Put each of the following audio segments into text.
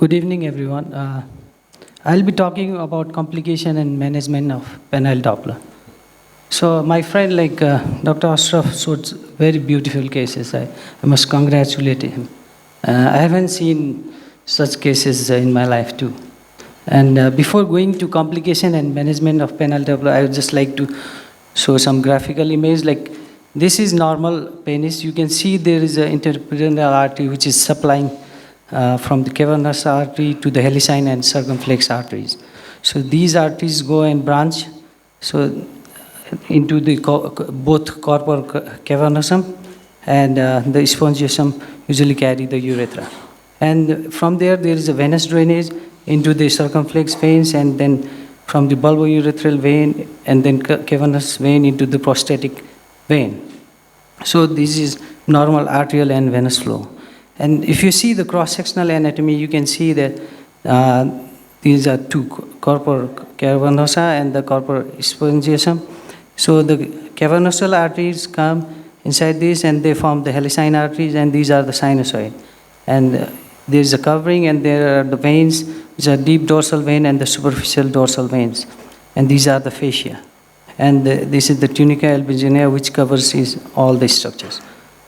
Good evening, everyone. I'll be talking about complication and management of penile Doppler. So my friend, Dr. Ashraf, showed very beautiful cases. I must congratulate him. I haven't seen such cases in my life too. And before going to complication and management of penile Doppler, I would just like to show some graphical image. Like this is normal penis. You can see there is an interperennial artery which is supplying from the cavernous artery to the helicine and circumflex arteries. So these arteries go and branch into the both corpora cavernosum and the spongiosum usually carry the urethra. And from there is a venous drainage into the circumflex veins, and then from the bulbourethral vein and then cavernous vein into the prostatic vein. So this is normal arterial and venous flow. And if you see the cross-sectional anatomy, you can see that these are two corpora cavernosa and the corpora spongiosum. So the cavernosal arteries come inside this and they form the helicine arteries, and these are the sinusoid. And there is a covering, and there are the veins, which are deep dorsal vein and the superficial dorsal veins. And these are the fascia. And this is the tunica albuginea, which covers all the structures.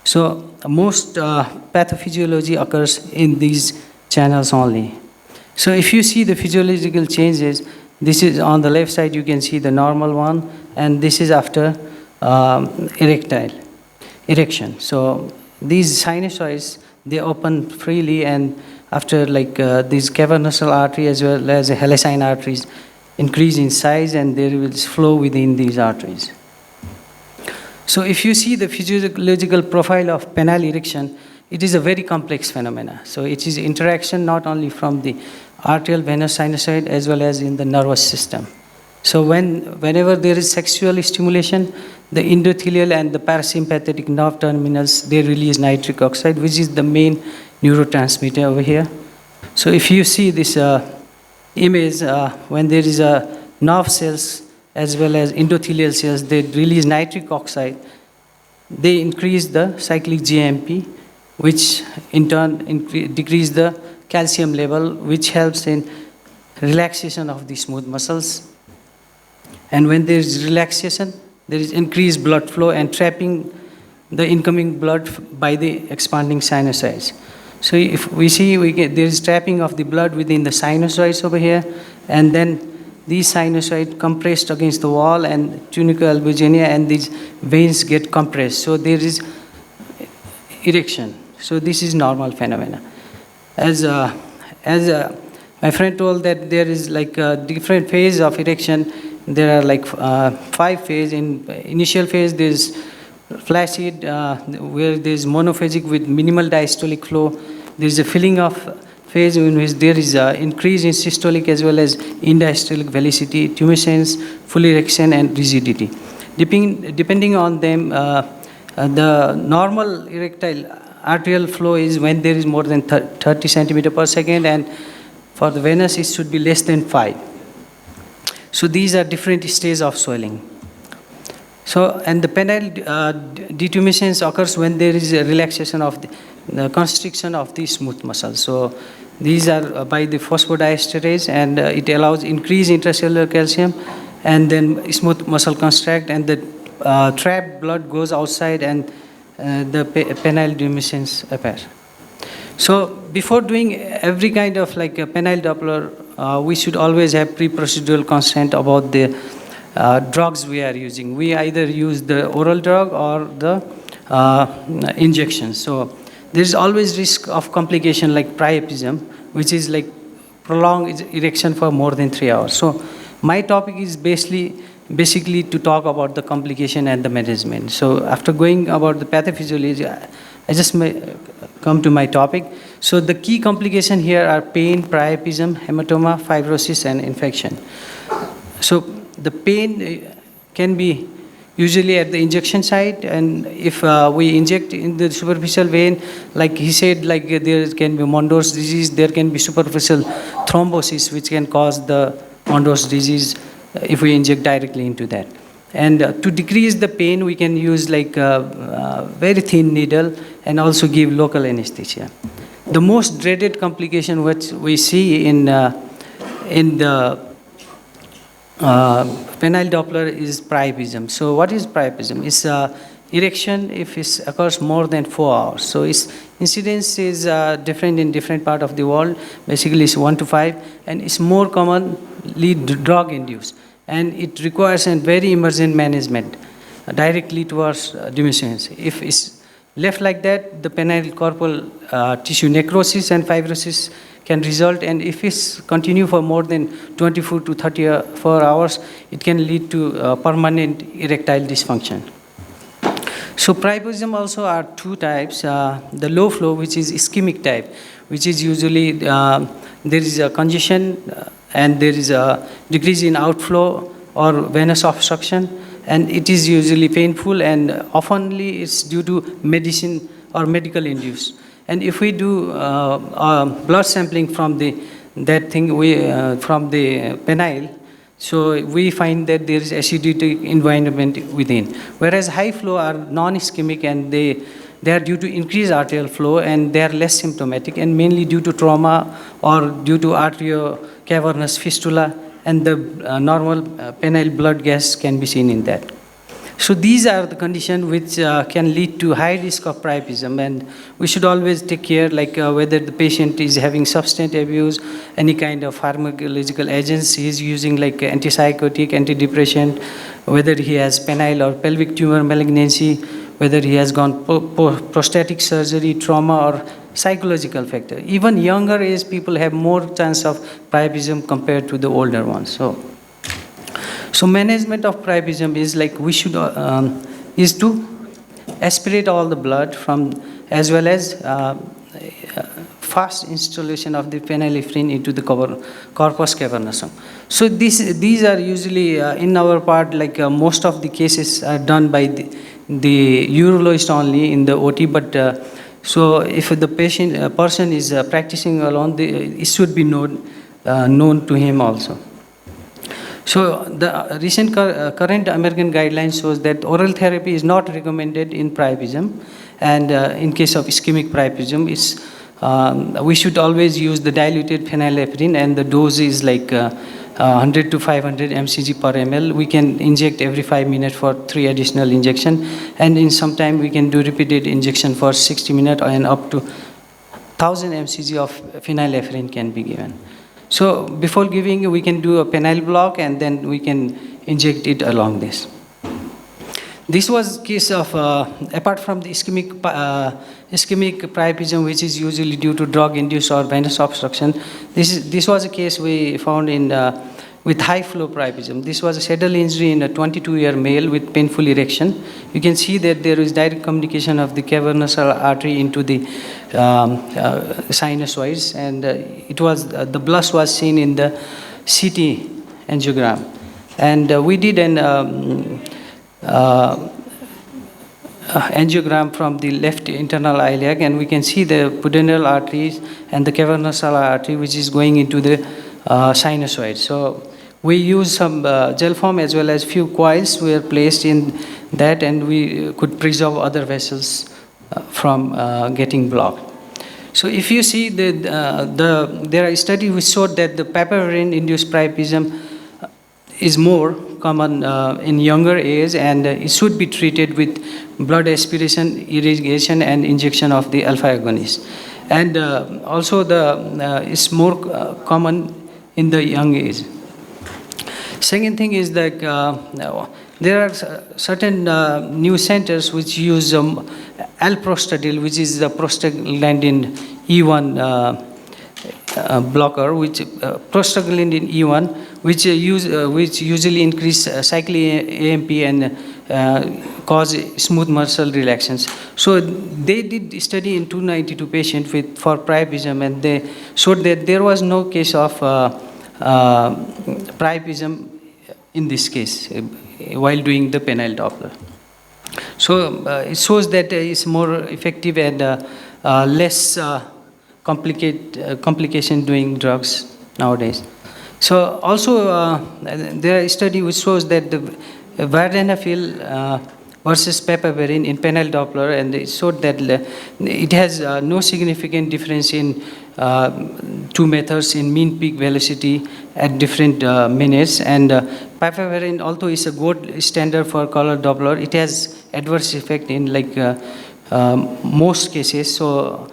So most pathophysiology occurs in these channels only. So if you see the physiological changes, this is on the left side, you can see the normal one, and this is after erection. So these sinusoids, they open freely, and after these cavernosal artery as well as the helicine arteries increase in size, and there will flow within these arteries. So if you see the physiological profile of penile erection, it is a very complex phenomena. So it is interaction not only from the arterial venous sinusoid as well as in the nervous system. So whenever there is sexual stimulation, the endothelial and the parasympathetic nerve terminals, they release nitric oxide, which is the main neurotransmitter over here. So if you see this image, when there is a nerve cells as well as endothelial cells, they release nitric oxide. They increase the cyclic GMP, which in turn decrease the calcium level, which helps in relaxation of the smooth muscles. And when there is relaxation, there is increased blood flow and trapping the incoming blood by the expanding sinusoids. So if we see, there is trapping of the blood within the sinusoids over here, and then these sinusoids compressed against the wall and tunica albuginea, and these veins get compressed. So there is erection. So this is normal phenomena. As my friend told that there is different phase of erection. There are 5 phases. In initial phase, there is flaccid, where there is monophasic with minimal diastolic flow. There is a filling of phase in which there is an increase in systolic as well as in diastolic velocity, tumescence, full erection, and rigidity. Depending on them, the normal erectile arterial flow is when there is more than 30 centimeter per second, and for the venous, it should be less than 5. So these are different stages of swelling. So, and the penile detumescence occurs when there is a relaxation of the constriction of the smooth muscles. So these are by the phosphodiesterase, and it allows increased intracellular calcium, and then smooth muscle contract, and the trapped blood goes outside, and the penile detumescence appears. So before doing every kind of a penile Doppler, we should always have pre-procedural consent about the drugs we are using. We either use the oral drug or the injection. So there is always risk of complication like priapism, which is prolonged erection for more than 3 hours. So my topic is basically to talk about the complication and the management. So after going about the pathophysiology, I just may come to my topic. So the key complications here are pain, priapism, hematoma, fibrosis, and infection. So the pain can be usually at the injection site, and if we inject in the superficial vein, like he said, there can be Mondor's disease, there can be superficial thrombosis, which can cause the Mondor's disease if we inject directly into that. And to decrease the pain, we can use a very thin needle and also give local anesthesia. The most dreaded complication which we see in the penile Doppler is priapism. So what is priapism? It's erection if it occurs more than 4 hours. So its incidence is different in different part of the world. Basically, it's 1 to 5, and it's more commonly drug induced, and it requires a very emergent management directly towards demiscence. If it's left like that, the penile corporal tissue necrosis and fibrosis can result, and if it's continue for more than 24 to 34 hours, it can lead to permanent erectile dysfunction. So priapism also are two types. The low flow, which is ischemic type, which is usually there is a congestion and there is a decrease in outflow or venous obstruction, and it is usually painful, and oftenly it's due to medicine or medical induced. And if we do blood sampling from from the penile, so we find that there is acidic environment within. Whereas high flow are non-ischemic, and they are due to increased arterial flow, and they are less symptomatic, and mainly due to trauma or due to arteriocavernous fistula, and the normal penile blood gas can be seen in that. So these are the conditions which can lead to high risk of priapism, and we should always take care, like whether the patient is having substance abuse, any kind of pharmacological agents he is using, like antipsychotic, antidepressant, whether he has penile or pelvic tumor malignancy, whether he has gone prostatic surgery, trauma, or psychological factor. Even younger age people have more chance of priapism compared to the older ones. So management of priapism is like we should is to aspirate all the blood from, as well as fast installation of the phenylephrine into the corpus cavernosum. So these are usually in our part, like most of the cases are done by the urologist only in the OT, but so if the person is practicing alone, it should be known to him also. So the recent current American guidelines shows that oral therapy is not recommended in priapism, and in case of ischemic priapism, we should always use the diluted phenylephrine, and the dose is like 100 to 500 mcg per ml. We can inject every 5 minutes for 3 additional injection, and in some time we can do repeated injection for 60 minutes, and up to 1000 mcg of phenylephrine can be given. So before giving, we can do a penile block, and then we can inject it along this. This was case of, apart from the ischemic priapism, which is usually due to drug-induced or venous obstruction, this was a case we found in with high flow priapism. This was a saddle injury in a 22-year male with painful erection. You can see that there is direct communication of the cavernous artery into the sinusoids, and it was the blast was seen in the CT angiogram, and we did an angiogram from the left internal iliac, and we can see the pudendal arteries and the cavernous artery, which is going into the sinusoid. So we use some gel foam as well as few coils were placed in that, and we could preserve other vessels from getting blocked. So if you see there are studies which showed that the papaverine-induced priapism is more common in younger age, and it should be treated with blood aspiration, irrigation, and injection of the alpha agonist. And also it's more common in the young age. Second thing is that there are certain new centers which use alprostadil, which is the prostaglandin E1 blocker, which prostaglandin E1, which usually increase cyclic AMP and cause smooth muscle relaxations. So they did study in 292 patients for priapism, and they showed that there was no case of priapism in this case while doing the penile Doppler. So it shows that it's more effective and less complication doing drugs nowadays. So also there are study which shows that the vardenafil versus papaverine in penile Doppler, and it showed that it has no significant difference in two methods in mean peak velocity at different minutes. And papaverine, although is a gold standard for color Doppler, it has adverse effect in like most cases. So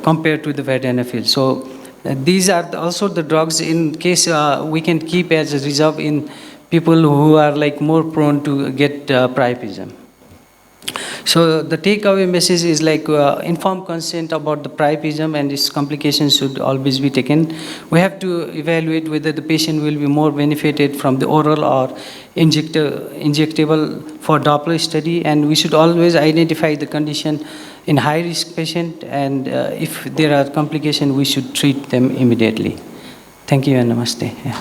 compared to the vardenafil. So these are also the drugs in case we can keep as a reserve in people who are like more prone to get priapism. So the takeaway message is like informed consent about the priapism and its complications should always be taken. We have to evaluate whether the patient will be more benefited from the oral or injectable for Doppler study, and we should always identify the condition in high risk patient, and if there are complications we should treat them immediately. Thank you and namaste. Yeah.